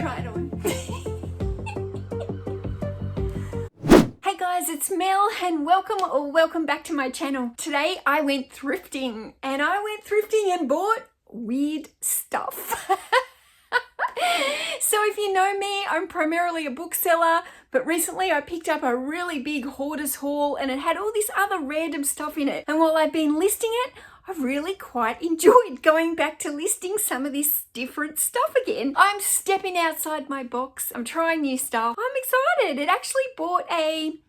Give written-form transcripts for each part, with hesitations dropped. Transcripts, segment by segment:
try it on. Hey guys, it's Mel and welcome back to my channel. Today I went thrifting and bought weird stuff. So if you know me, I'm primarily a bookseller, but recently I picked up a really big Hoarders haul and it had all this other random stuff in it. And while I've been listing it, I've really quite enjoyed going back to listing some of this different stuff again. I'm stepping outside my box. I'm trying new stuff. I'm excited. It actually brought a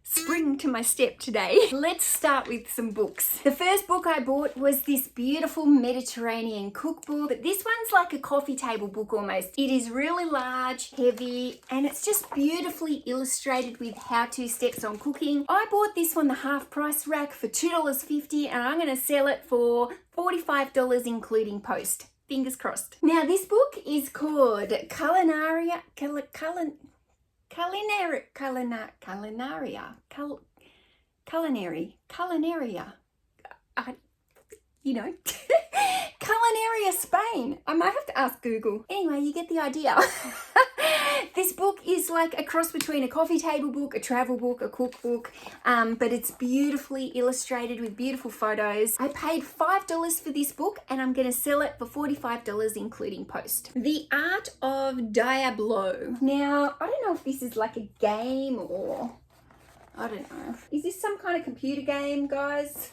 spring to my step today. Let's start with some books. The first book I bought was this beautiful Mediterranean cookbook, but this one's like a coffee table book almost. It is really large, heavy, and it's just beautifully illustrated with how-to steps on cooking. I bought this one the half price rack for $2.50 and I'm going to sell it for $45 including post. Fingers crossed. Now this book is called Culinaria. Culinaria Spain. I might have to ask Google. Anyway, you get the idea. This book is like a cross between a coffee table book, a travel book, a cookbook, but it's beautifully illustrated with beautiful photos. I paid $5 for this book and I'm going to sell it for $45 including post. The Art of Diablo. Now, I don't know if this is like a game or I don't know. Is this some kind of computer game, guys?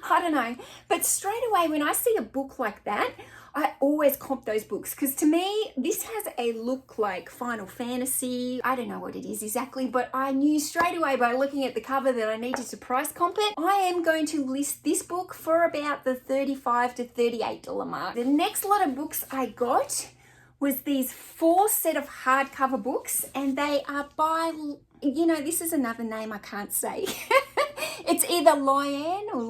I don't know. But straight away, when I see a book like that, I always comp those books because to me, this has a look like Final Fantasy. I don't know what it is exactly, but I knew straight away by looking at the cover that I needed to price comp it. I am going to list this book for about the $35 to $38 mark. The next lot of books I got was these 4 set of hardcover books, and they are by, you know, this is another name I can't say. It's either Leanne or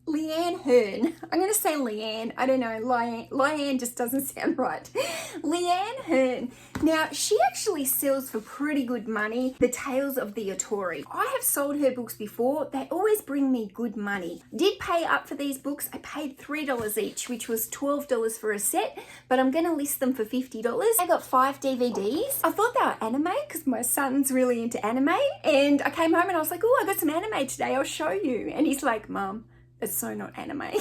Leanne Hearn. I'm going to say Leanne. I don't know. Leanne just doesn't sound right. Leanne Hearn. Now, she actually sells for pretty good money The Tales of the Otori. I have sold her books before. They always bring me good money. Did pay up for these books. I paid $3 each, which was $12 for a set, but I'm going to list them for $50. I got 5 DVDs. I thought they were anime because my son's really into anime, and I came home and I was like, oh, I got some anime today. I'll show you. And he's like, Mum, it's so not anime.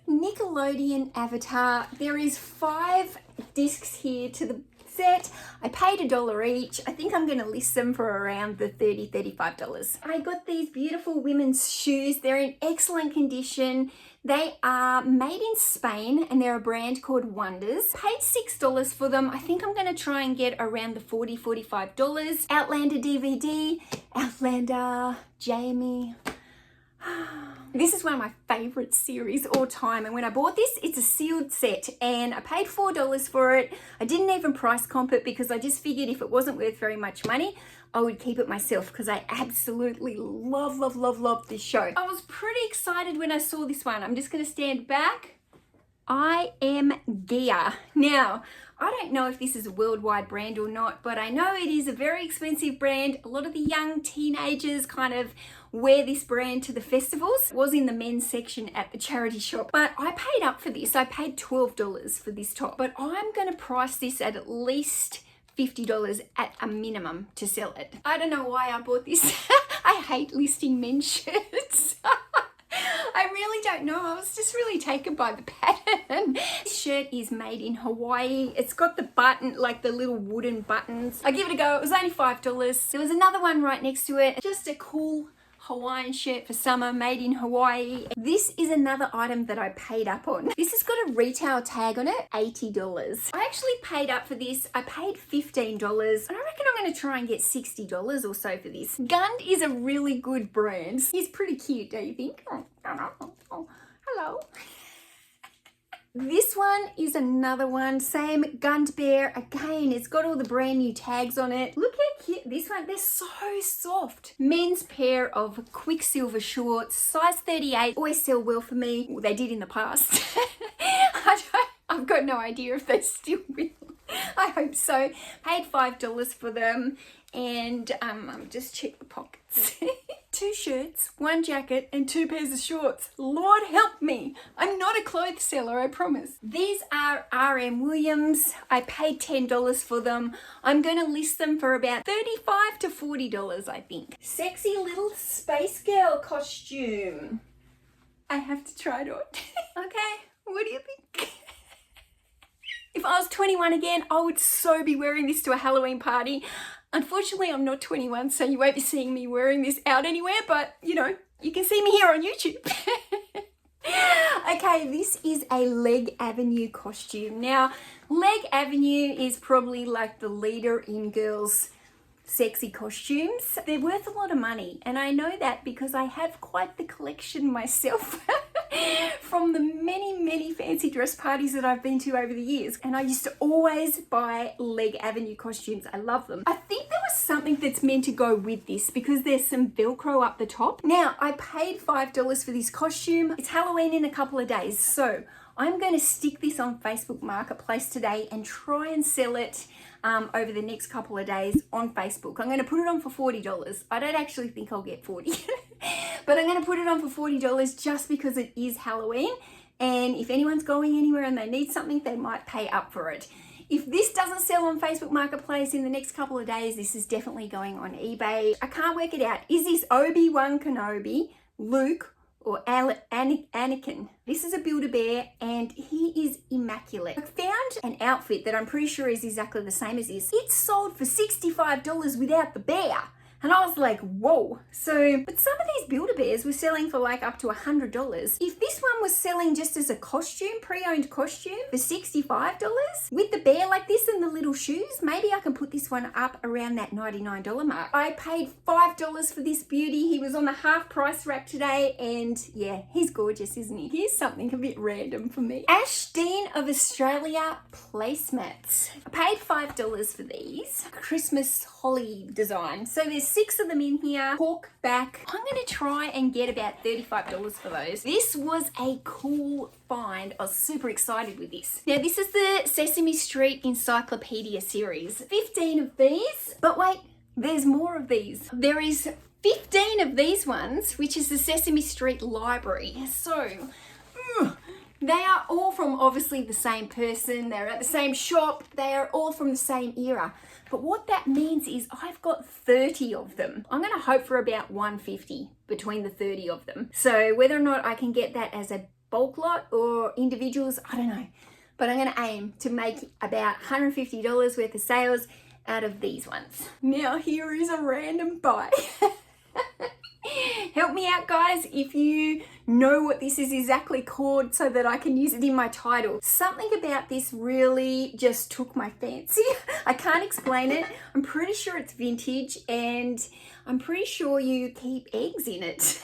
Nickelodeon Avatar. There is 5 discs here to the set. I paid $1 each. I think I'm going to list them for around the $30, $35. I got these beautiful women's shoes. They're in excellent condition. They are made in Spain and they're a brand called Wonders. Paid $6 for them. I think I'm going to try and get around the $40, $45. Outlander DVD. Outlander, Jamie. This is one of my favorite series all time, and when I bought this, it's a sealed set and I paid $4 for it. I didn't even price comp it because I just figured if it wasn't worth very much money, I would keep it myself because I absolutely love this show. I was pretty excited when I saw this one. I'm just going to stand back. I Am Gear. Now, I don't know if this is a worldwide brand or not, but I know it is a very expensive brand. A lot of the young teenagers kind of wear this brand to the festivals. It was in the men's section at the charity shop, but I paid up for this. I paid $12 for this top, but I'm going to price this at least $50 at a minimum to sell it. I don't know why I bought this. I hate listing men's shirts. I really don't know. I was just really taken by the pattern. This shirt is made in Hawaii. It's got the button, like the little wooden buttons. I give it a go. It was only $5. There was another one right next to it. Just a cool Hawaiian shirt for summer, made in Hawaii. This is another item that I paid up on. This has got a retail tag on it, $80. I actually paid up for this. I paid $15, and I reckon I'm going to try and get $60 or so for this. Gund is a really good brand. He's pretty cute, don't you think? Oh, hello. This one is another one, same Gund Bear. Again, it's got all the brand new tags on it. Look how cute this one, they're so soft. Men's pair of Quicksilver shorts, size 38, always sell well for me. Well, they did in the past. I've got no idea if they still will. I hope so. Paid $5 for them, and just check the pockets. 2 shirts, 1 jacket, and 2 pairs of shorts. Lord help me. I'm not a clothes seller, I promise. These are R.M. Williams. I paid $10 for them. I'm going to list them for about $35 to $40, I think. Sexy little space girl costume. I have to try it on. Okay, what do you think? If I was 21 again, I would so be wearing this to a Halloween party. Unfortunately, I'm not 21, so you won't be seeing me wearing this out anywhere, but you know, you can see me here on YouTube. Okay, this is a Leg Avenue costume. Now, Leg Avenue is probably like the leader in girls' sexy costumes. They're worth a lot of money, and I know that because I have quite the collection myself from the many fancy dress parties that I've been to over the years. And I used to always buy Leg Avenue costumes. I love them. I think there was something that's meant to go with this because there's some Velcro up the top. Now, I paid $5 for this costume. It's Halloween in a couple of days, so I'm going to stick this on Facebook Marketplace today and try and sell it over the next couple of days on Facebook. I'm going to put it on for $40. I don't actually think I'll get 40, but I'm going to put it on for $40 just because it is Halloween. And if anyone's going anywhere and they need something, they might pay up for it. If this doesn't sell on Facebook Marketplace in the next couple of days, this is definitely going on eBay. I can't work it out. Is this Obi-Wan Kenobi, Luke, or Anakin? This is a Build-A-Bear and he is immaculate. I found an outfit that I'm pretty sure is exactly the same as this. It's sold for $65 without the bear. And I was like, whoa. So, but some of these Build-A-Bears were selling for like up to $100. If this one was selling just as a costume, pre-owned costume for $65 with the bear like this and the little shoes, maybe I can put this one up around that $99 mark. I paid $5 for this beauty. He was on the half price rack today and yeah, he's gorgeous, isn't he? Here's something a bit random for me. Ash Dean of Australia placemats. I paid $5 for these. Christmas holly design. So there's 6 of them in here. Cork back. I'm going to try and get about $35 for those. This was a cool find. I was super excited with this. Now this is the Sesame Street Encyclopedia series. 15 of these. But wait, there's more of these. There is 15 of these ones, which is the Sesame Street Library. So, they are all from obviously the same person. They're at the same shop. They are all from the same era. But what that means is I've got 30 of them. I'm going to hope for about $150 between the 30 of them. So whether or not I can get that as a bulk lot or individuals, I don't know. But I'm going to aim to make about $150 worth of sales out of these ones. Now here is a random buy. Help me out, guys, if you know what this is exactly called so that I can use it in my title. Something about this really just took my fancy. I can't explain it. I'm pretty sure it's vintage and I'm pretty sure you keep eggs in it.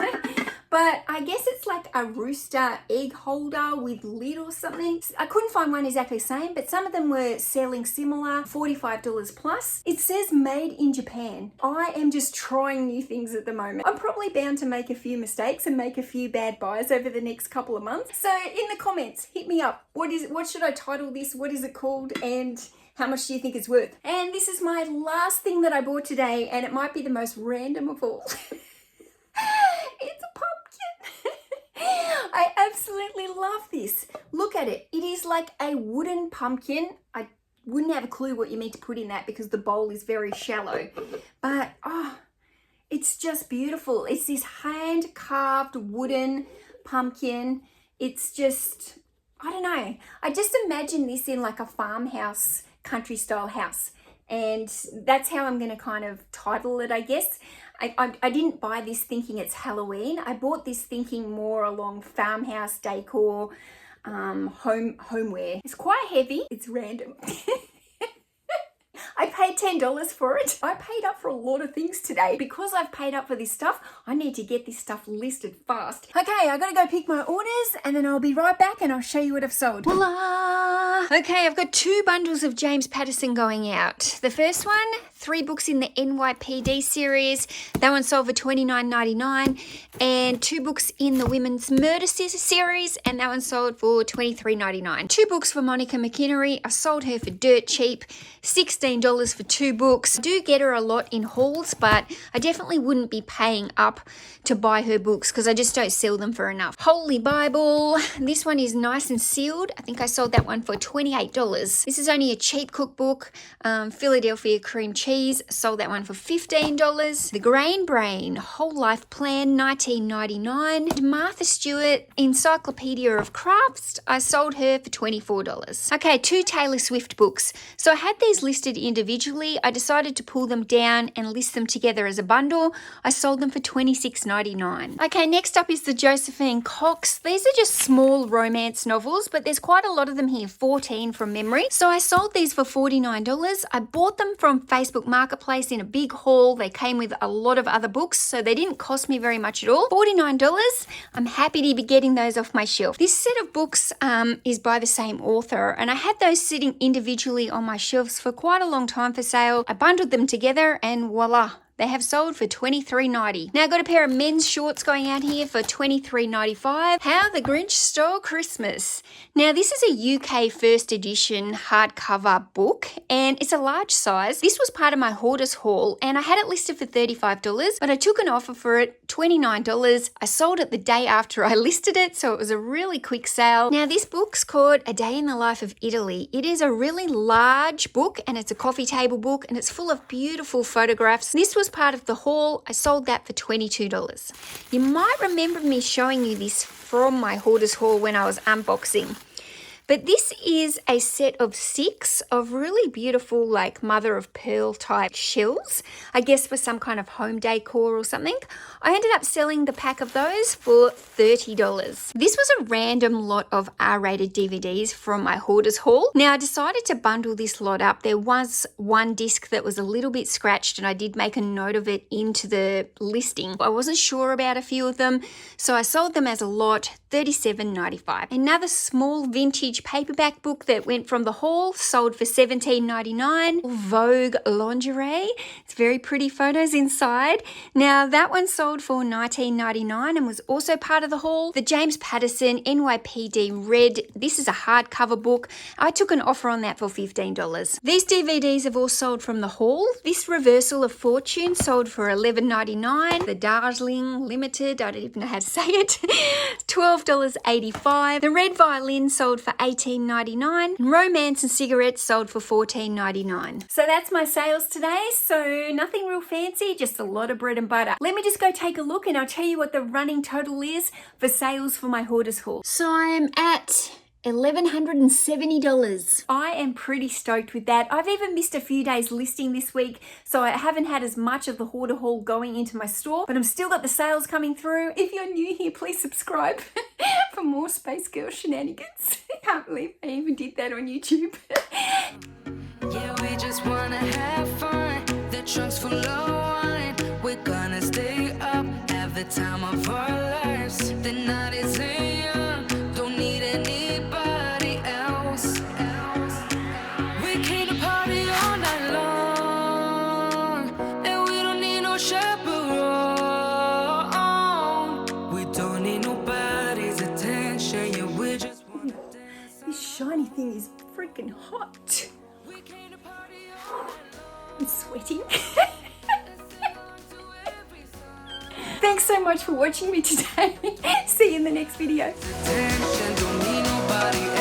But I guess it's like a rooster egg holder with lid or something. I couldn't find one exactly the same, but some of them were selling similar, $45 plus. It says made in Japan. I am just trying new things at the moment. I'm probably bound to make a few mistakes and make a few bad buys over the next couple of months. So in the comments, hit me up. What should I title this? What is it called? And how much do you think it's worth? And this is my last thing that I bought today, and it might be the most random of all. It's a pumpkin. I absolutely love this. Look at it. It is like a wooden pumpkin. I wouldn't have a clue what you meant to put in that because the bowl is very shallow. But, oh, it's just beautiful. It's this hand-carved wooden pumpkin. It's just, I don't know. I just imagine this in like a farmhouse, country-style house. And that's how I'm going to kind of title it, I guess. I didn't buy this thinking it's Halloween. I bought this thinking more along farmhouse decor, homeware. It's quite heavy. It's random. I paid $10 for it. I paid up for a lot of things today. Because I've paid up for this stuff, I need to get this stuff listed fast. Okay, I gotta go pick my orders and then I'll be right back and I'll show you what I've sold. Voila! Okay, I've got 2 bundles of James Patterson going out. The first one, 3 books in the NYPD series. That one sold for $29.99. And 2 books in the Women's Murder series, and that one sold for $23.99. 2 books for Monica McInerney. I sold her for dirt cheap, $16 $20 for 2 books. I do get her a lot in hauls, but I definitely wouldn't be paying up to buy her books because I just don't sell them for enough. Holy Bible. This one is nice and sealed. I think I sold that one for $28. This is only a cheap cookbook. Philadelphia cream cheese. Sold that one for $15. The Grain Brain Whole Life Plan, $19.99. Martha Stewart Encyclopedia of Crafts. I sold her for $24. Okay, 2 Taylor Swift books. So I had these listed individually. I decided to pull them down and list them together as a bundle. I sold them for $26.99. Okay, next up is the Josephine Cox. These are just small romance novels, but there's quite a lot of them here, 14 from memory. So I sold these for $49. I bought them from Facebook Marketplace in a big haul. They came with a lot of other books, so they didn't cost me very much at all. $49. I'm happy to be getting those off my shelf. This set of books is by the same author, and I had those sitting individually on my shelves for quite a long time for sale. I bundled them together and voila, they have sold for $23.90. Now I got a pair of men's shorts going out here for $23.95. How the Grinch Stole Christmas. Now this is a UK first edition hardcover book and it's a large size. This was part of my Hoarders haul and I had it listed for $35, but I took an offer for it, $29. I sold it the day after I listed it, so it was a really quick sale. Now this book's called A Day in the Life of Italy. It is a really large book and it's a coffee table book and it's full of beautiful photographs. This was part of the haul. I sold that for $22. You might remember me showing you this from my Hoarders haul when I was unboxing. But this is a set of 6 of really beautiful, like mother of pearl type shells, I guess for some kind of home decor or something. I ended up selling the pack of those for $30. This was a random lot of R-rated DVDs from my Hoarders haul. Now I decided to bundle this lot up. There was one disc that was a little bit scratched and I did make a note of it into the listing. I wasn't sure about a few of them, so I sold them as a lot, $37.95. Another small vintage paperback book that went from the haul, sold for $17.99. Vogue lingerie. It's very pretty photos inside. Now that one sold for $19.99 and was also part of the haul. The James Patterson NYPD Red. This is a hardcover book. I took an offer on that for $15. These DVDs have all sold from the haul. This Reversal of Fortune sold for $11.99. The Darjeeling Limited, I don't even know how to say it, $12.85. The Red Violin sold for $18.99. And Romance and Cigarettes sold for $14.99. So that's my sales today. So nothing real fancy, just a lot of bread and butter. Let me just go take a look and I'll tell you what the running total is for sales for my Hoarders haul. So I'm at $1,170. I am pretty stoked with that. I've even missed a few days listing this week, so I haven't had as much of the Hoarder haul going into my store, but I'm still got the sales coming through. If you're new here, please subscribe for more Space Girl shenanigans. I can't believe I even did that on YouTube. Yeah, we just wanna have fun. The trunk's full of wine. We're gonna stay up, have the time of our lives. The night is young, don't need anybody else. We came to party all night long, and we don't need no chaperone. We don't need nobody's attention. Yeah, we just wanna dance. This shiny thing is freaking hot. I'm sweating. Thanks so much for watching me today. See you in the next video. Attention, don't need nobody